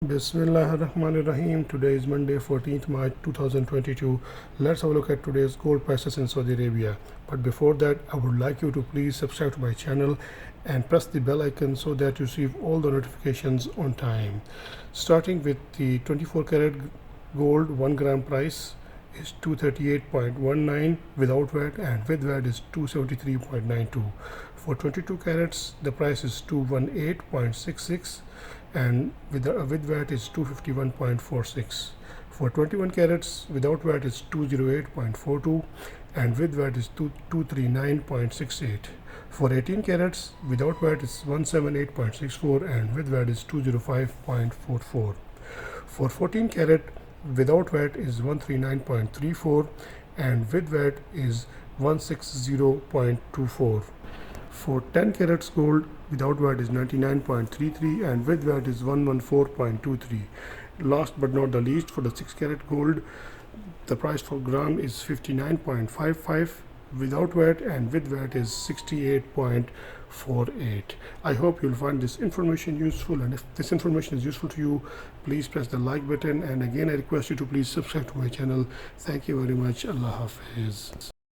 Bismillahirrahmanirrahim. Today is Monday, 14th March 2022. Let's have a look at today's gold prices in Saudi Arabia. But before that, I would like you to please subscribe to my channel and press the bell icon so that you receive all the notifications on time. Starting with the 24 karat gold 1 gram price is 238.19 without VAT, and with VAT is 273.92. For 22 carats the price is 218.66 and with VAT is 251.46. For 21 carats without VAT is 208.42 and with VAT is 239.68. For 18 carats without VAT is 178.64 and with VAT is 205.44. For 14 carat without VAT is 139.34 and with VAT is 160.24. For 10 carats gold without VAT is 99.33 and with VAT is 114.23. Last but not the least, for the 6 carat gold the price for gram is 59.55 without VAT and with VAT is 68.48. I hope you'll find this information useful, and if this information is useful to you, please press the like button, and again I request you to please subscribe to my channel. Thank you very much. Allah Hafiz.